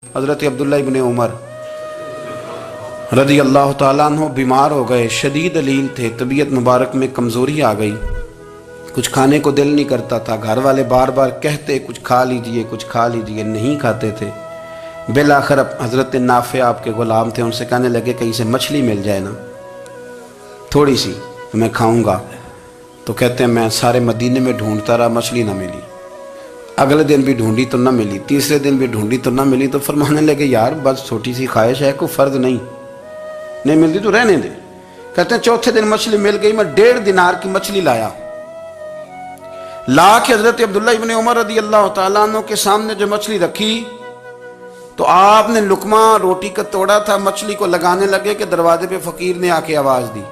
حضرت عبداللہ ابن عمر رضی اللہ تعالیٰ عنہ بیمار ہو گئے، شدید علیل تھے، طبیعت مبارک میں کمزوری آ گئی، کچھ کھانے کو دل نہیں کرتا تھا، گھر والے بار بار کہتے کچھ کھا لیجئے کچھ کھا لیجئے، نہیں کھاتے تھے۔ بالآخر حضرت نافع آپ کے غلام تھے، ان سے کہنے لگے کہیں سے مچھلی مل جائے نا تھوڑی سی تو میں کھاؤں گا۔ تو کہتے ہیں میں سارے مدینے میں ڈھونڈتا رہا، مچھلی نہ ملی، اگلے دن بھی ڈھونڈی تو نہ ملی، تیسرے دن بھی ڈھونڈی تو نہ ملی، تو فرمانے لگے یار بس چھوٹی سی خواہش ہے، کوئی فرض نہیں ملتی تو رہنے دے۔ کہتے ہیں چوتھے دن مچھلی مل گئی، میں 1.5 دینار کی مچھلی لایا، لا کے حضرت عبداللہ ابن عمر رضی اللہ تعالیٰ عنہ کے سامنے جو مچھلی رکھی تو آپ نے لقمہ روٹی کا توڑا تھا، مچھلی کو لگانے لگے کہ دروازے پہ فقیر نے آ کے آواز دی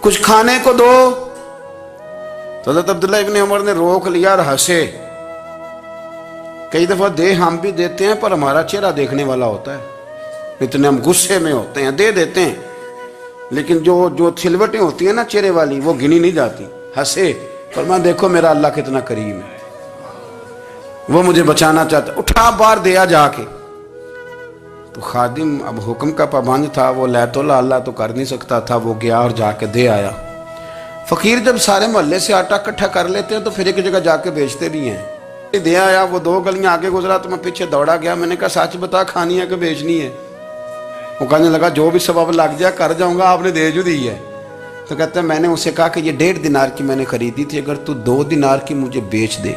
کچھ کھانے کو دو۔ تو حضرت عبداللہ ابن عمر نے روک لیا اور ہنسے۔ کئی دفعہ دے ہم بھی دیتے ہیں پر ہمارا چہرہ دیکھنے والا ہوتا ہے، اتنے ہم غصے میں ہوتے ہیں، دے دیتے ہیں، لیکن جو چھلوٹیں ہوتی ہیں نا چہرے والی وہ گنی نہیں جاتی۔ ہنسے، فرمایا دیکھو میرا اللہ کتنا کریم ہے، وہ مجھے بچانا چاہتا، اٹھا بار دیا جا کے۔ تو خادم اب حکم کا پابند تھا، وہ لیت اللہ تو کر نہیں سکتا تھا، وہ گیا اور جا کے دے آیا۔ فقیر جب سارے محلے سے آٹا اکٹھا کر لیتے ہیں تو پھر ایک جگہ جا کے بیچتے بھی ہیں۔ دے آیا، وہ 2 گلیاں آگے گزرا تو میں پیچھے دوڑا گیا، میں نے کہا سچ بتا کھانی ہے کہ بیچنی ہے؟ وہ کہنے لگا جو بھی سبب لگ جائے کر جاؤں گا، آپ نے دے جو دی ہے۔ تو کہتا ہے میں نے اسے کہا کہ یہ 1.5 دینار کی میں نے خریدی تھی، اگر تو 2 دینار کی مجھے بیچ دے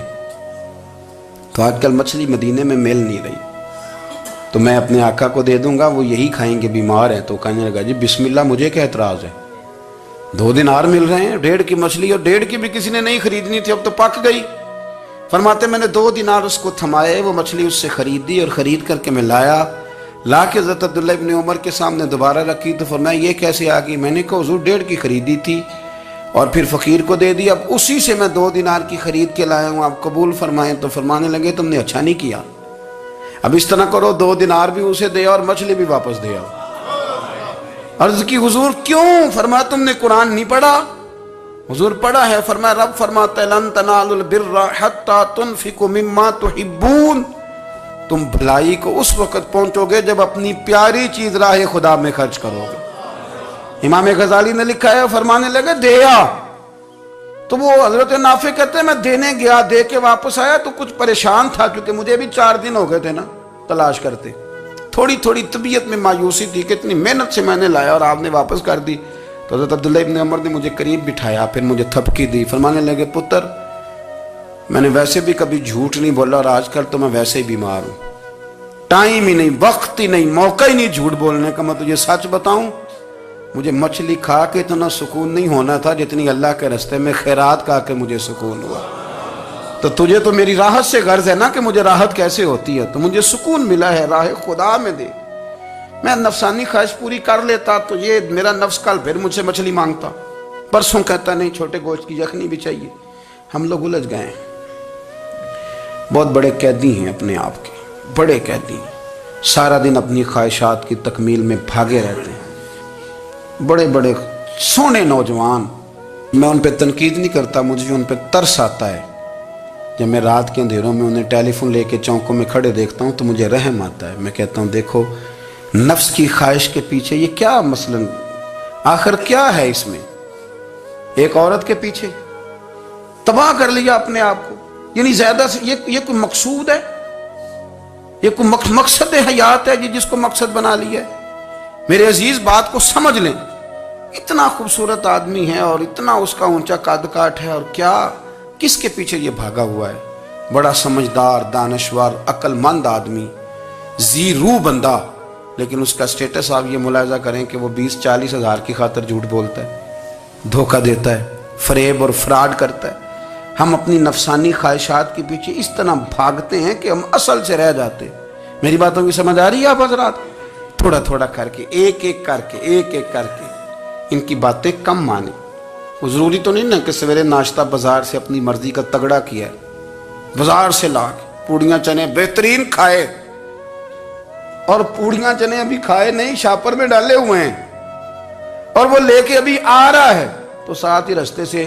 تو آج کل مچھلی مدینے میں مل نہیں رہی، تو میں اپنے آقا کو دے دوں گا، وہ یہی کھائیں گے، بیمار ہیں۔ تو کہنے لگا جی بسم اللہ، مجھے کیا اعتراض ہے، 2 دینار مل رہے ہیں، 1.5 کی مچھلی، اور 1.5 کی بھی کسی نے نہیں خریدنی تھی، اب تو پک گئی۔ فرماتے میں نے 2 دینار اس کو تھمائے، وہ مچھلی اس سے خریدی اور خرید کر کے میں لا کے حضرت عبداللہ ابن عمر کے سامنے دوبارہ رکھی۔ تو فرمایا یہ کیسے آ گئی؟ میں نے کہا حضور 1.5 کی خریدی تھی اور پھر فقیر کو دے دی، اب اسی سے میں 2 دینار کی خرید کے لایا ہوں، آپ قبول فرمائیں۔ تو فرمانے لگے تم نے اچھا نہیں کیا، اب اس طرح کرو 2 دینار بھی اسے دے اور مچھلی بھی واپس دے آؤ۔ عرض کی حضور کیوں؟ فرمایا تم نے قرآن نہیں پڑھا؟ حضور پڑھا ہے۔ فرمایا رب فرماتا ہے لن تنالوا البر حتی تنفقوا مما تحبون، تم بھلائی کو اس وقت پہنچو گے جب اپنی پیاری چیز راہ خدا میں خرچ کرو گے۔ امام غزالی نے لکھا ہے، فرمانے لگے دیا، تو وہ حضرت نافع کہتے ہیں میں دینے گیا، دے کے واپس آیا تو کچھ پریشان تھا کیونکہ مجھے بھی 4 دن ہو گئے تھے نا تلاش کرتے، تھوڑی طبیعت میں مایوسی تھی کہ اتنی محنت سے میں نے لایا اور آپ نے واپس کر دی۔ تو حضرت عبداللہ ابن عمر نے مجھے قریب بٹھایا، پھر مجھے تھپکی دی، فرمانے لگے پتر میں نے ویسے بھی کبھی جھوٹ نہیں بولا اور آج کل تو میں ویسے ہی بیمار ہوں، ٹائم ہی نہیں، وقت ہی نہیں، موقع ہی نہیں جھوٹ بولنے کا، میں تجھے سچ بتاؤں مجھے مچھلی کھا کے اتنا سکون نہیں ہونا تھا جتنی اللہ کے راستے میں خیرات کھا کے مجھے سکون ہوا۔ تو تجھے تو میری راحت سے غرض ہے نا کہ مجھے راحت کیسے ہوتی ہے، تو مجھے سکون ملا ہے، راہ خدا میں دے، میں نفسانی خواہش پوری کر لیتا تو یہ میرا نفس کل پھر مجھ سے مچھلی مانگتا، پرسوں کہتا نہیں چھوٹے گوشت کی یخنی بھی چاہیے۔ ہم لوگ الجھ گئے ہیں، بہت بڑے قیدی ہیں اپنے آپ کے، بڑے قیدی ہیں، سارا دن اپنی خواہشات کی تکمیل میں بھاگے رہتے ہیں، بڑے بڑے سونے نوجوان۔ میں ان پہ تنقید نہیں کرتا، مجھے ان پہ ترس آتا ہے، جب میں رات کے اندھیروں میں انہیں ٹیلی فون لے کے چوکوں میں کھڑے دیکھتا ہوں تو مجھے رحم آتا ہے۔ میں کہتا ہوں دیکھو نفس کی خواہش کے پیچھے یہ کیا مثلاً آخر کیا ہے اس میں، ایک عورت کے پیچھے تباہ کر لیا اپنے آپ کو، یعنی زیادہ سے یہ کوئی مقصود ہے، یہ کوئی مقصد حیات ہے جس کو مقصد بنا لیا ہے؟ میرے عزیز بات کو سمجھ لیں، اتنا خوبصورت آدمی ہے اور اتنا اس کا اونچا قد کاٹ ہے، اور کیا کس کے پیچھے یہ بھاگا ہوا ہے؟ بڑا سمجھدار، دانشور، عقل مند آدمی، ذی روح بندہ، لیکن اس کا سٹیٹس آپ یہ ملاحظہ کریں کہ وہ 20-40 ہزار کی خاطر جھوٹ بولتا ہے، دھوکہ دیتا ہے، فریب اور فراڈ کرتا ہے۔ ہم اپنی نفسانی خواہشات کے پیچھے اس طرح بھاگتے ہیں کہ ہم اصل سے رہ جاتے۔ میری باتوں کی سمجھ آ رہی ہے آپ حضرات؟ تھوڑا تھوڑا کر کے، ایک ایک کر کے ان کی باتیں کم مانیں۔ وہ ضروری تو نہیں نا کہ سویرے ناشتہ بازار سے اپنی مرضی کا تگڑا کیا ہے، بازار سے لا کے پوڑیاں چنے بہترین کھائے، اور پوڑیاں چنے ابھی کھائے نہیں، شاپر میں ڈالے ہوئے ہیں، اور وہ لے کے ابھی آ رہا ہے تو ساتھ ہی رستے سے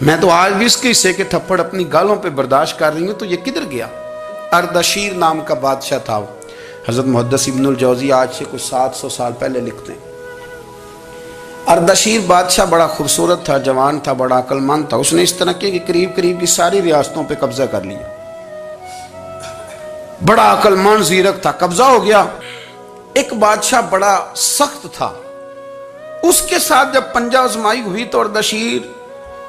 میں تو آج بھی اس کے حصے کے تھپڑ اپنی گالوں پہ برداشت کر رہی ہوں، تو یہ کدھر گیا؟ اردشیر نام کا بادشاہ تھا. حضرت محدث ابن الجوزی آج سے کچھ 700 سال پہلے لکھتے ہیں. اردشیر بادشاہ بڑا خوبصورت تھا، جوان تھا، بڑا عقل مند تھا. اس نے اس طرح کہ قریب کی ساری ریاستوں پہ قبضہ کر لیا. بڑا عقل مند زیرک تھا، قبضہ ہو گیا. ایک بادشاہ بڑا سخت تھا، اس کے ساتھ جب پنجہ آزمائی ہوئی تو اردشیر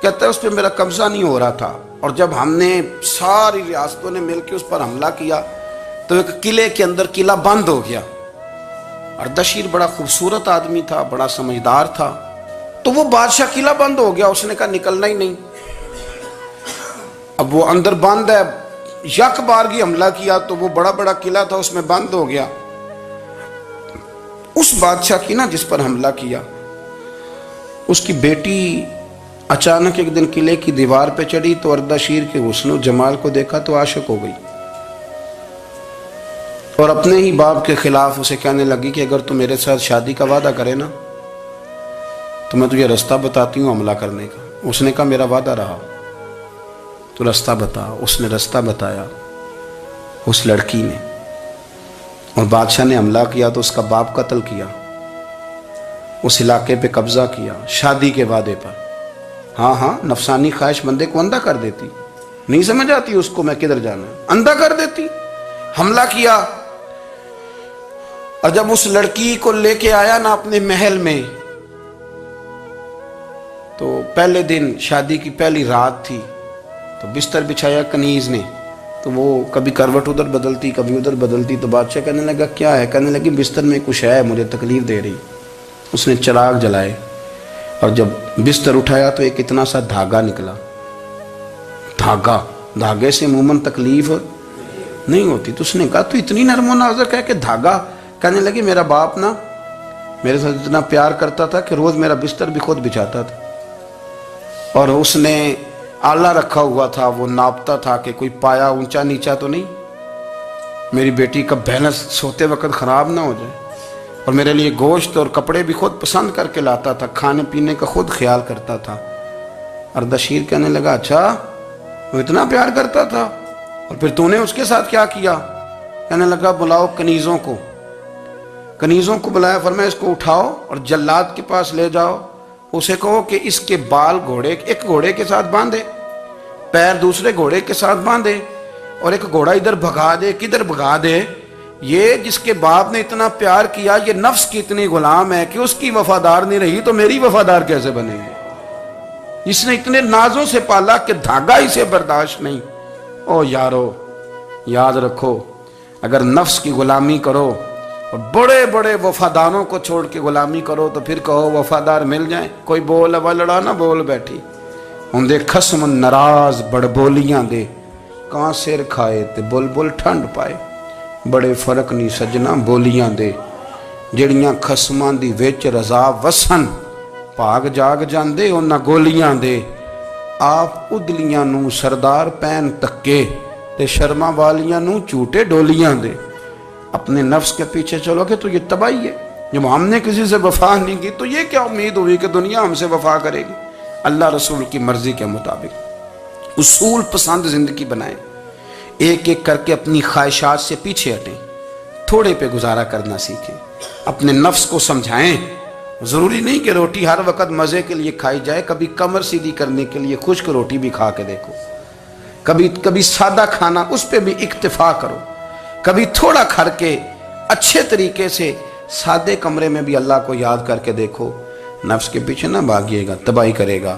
کہتا ہے اس پہ میرا قبضہ نہیں ہو رہا تھا، اور جب ہم نے ساری ریاستوں نے مل کے اس پر حملہ کیا تو ایک قلعے کے اندر قلعہ بند ہو گیا. اردشیر بڑا خوبصورت آدمی تھا، بڑا سمجھدار تھا. تو وہ بادشاہ قلعہ بند ہو گیا، اس نے کہا نکلنا ہی نہیں. اب وہ اندر بند ہے، یک بارگی حملہ کیا تو وہ بڑا قلعہ تھا اس میں بند ہو گیا. اس بادشاہ کی نا جس پر حملہ کیا، اس کی بیٹی اچانک ایک دن قلعے کی دیوار پہ چڑھی تو اردشیر کے حسن و جمال کو دیکھا تو عاشق ہو گئی، اور اپنے ہی باپ کے خلاف اسے کہنے لگی کہ اگر تو میرے ساتھ شادی کا وعدہ کرے نا تو میں تجھے رستہ بتاتی ہوں حملہ کرنے کا. اس نے کہا میرا وعدہ رہا، تو رستہ بتا. اس نے رستہ بتایا اس لڑکی نے، اور بادشاہ نے حملہ کیا تو اس کا باپ قتل کیا، اس علاقے پہ قبضہ کیا شادی کے وعدے پر. ہاں نفسانی خواہش بندے کو اندھا کر دیتی، نہیں سمجھ آتی اس کو میں کدھر جانا ہے، اندھا کر دیتی. حملہ کیا، اور جب اس لڑکی کو لے کے آیا نا اپنے محل میں، تو پہلے دن شادی کی پہلی رات تھی، تو بستر بچھایا کنیز نے، تو وہ کبھی کروٹ ادھر بدلتی کبھی ادھر بدلتی. تو بادشاہ کہنے لگا کیا ہے؟ کہنے لگی بستر میں کچھ ہے، مجھے تکلیف دے رہی. اس نے چراغ جلائے اور جب بستر اٹھایا تو ایک اتنا سا دھاگا نکلا. دھاگے سے عموماً تکلیف نہیں ہوتی. تو اس نے کہا تو اتنی نرم و نازک ہے کہ دھاگا. کہنے لگی میرا باپ نا میرے ساتھ اتنا پیار کرتا تھا کہ روز میرا بستر بھی خود بچھاتا تھا، اور اس نے آلہ رکھا ہوا تھا، وہ ناپتا تھا کہ کوئی پایا اونچا نیچا تو نہیں، میری بیٹی کا بیلنس سوتے وقت خراب نہ ہو جائے. اور میرے لیے گوشت اور کپڑے بھی خود پسند کر کے لاتا تھا، کھانے پینے کا خود خیال کرتا تھا. اردشیر کہنے لگا اچھا وہ اتنا پیار کرتا تھا، اور پھر تو نے اس کے ساتھ کیا کیا؟ کہنے لگا بلاؤ کنیزوں کو بلایا. فرمایا اس کو اٹھاؤ اور جلاد کے پاس لے جاؤ، اسے کہو کہ اس کے بال ایک گھوڑے کے ساتھ باندھے، پیر دوسرے گھوڑے کے ساتھ باندھے، اور ایک گھوڑا ادھر بھگا دے کدھر بھگا دے. یہ جس کے باپ نے اتنا پیار کیا، یہ نفس کی اتنی غلام ہے کہ اس کی وفادار نہیں رہی تو میری وفادار کیسے بنے گی؟ اس نے اتنے نازوں سے پالا کہ دھاگا اسے برداشت نہیں. او یارو یاد رکھو، اگر نفس کی غلامی کرو اور بڑے وفاداروں کو چھوڑ کے غلامی کرو تو پھر کہو وفادار مل جائیں. کوئی بول اب لڑا نہ بول بیٹھی ہوں دے خسم ناراض بڑ بولیاں دے، کہاں سر کھائے تے بلبل ٹھنڈ پائے. بڑے فرق نہیں سجنا بولیاں دے، جڑیاں خسماں دی وچ رضا وسن، بھاگ جاگ جاندے انہاں گولیاں دے. آپ ادلیاں نو سردار پین تکے تے شرما والیاں نو چوٹے ڈولیاں دے. اپنے نفس کے پیچھے چلو گے تو یہ تباہی ہے. جب ہم نے کسی سے وفا نہیں کی تو یہ کیا امید ہوئی کہ دنیا ہم سے وفا کرے گی؟ اللہ رسول کی مرضی کے مطابق اصول پسند زندگی بنائیں، ایک ایک کر کے اپنی خواہشات سے پیچھے ہٹیں، تھوڑے پہ گزارا کرنا سیکھیں، اپنے نفس کو سمجھائیں. ضروری نہیں کہ روٹی ہر وقت مزے کے لیے کھائی جائے، کبھی کمر سیدھی کرنے کے لیے خشک روٹی بھی کھا کے دیکھو، کبھی سادہ کھانا اس پہ بھی اکتفا کرو، کبھی تھوڑا کھر کے اچھے طریقے سے سادے کمرے میں بھی اللہ کو یاد کر کے دیکھو. نفس کے پیچھے نہ بھاگیے گا، تباہی کرے گا.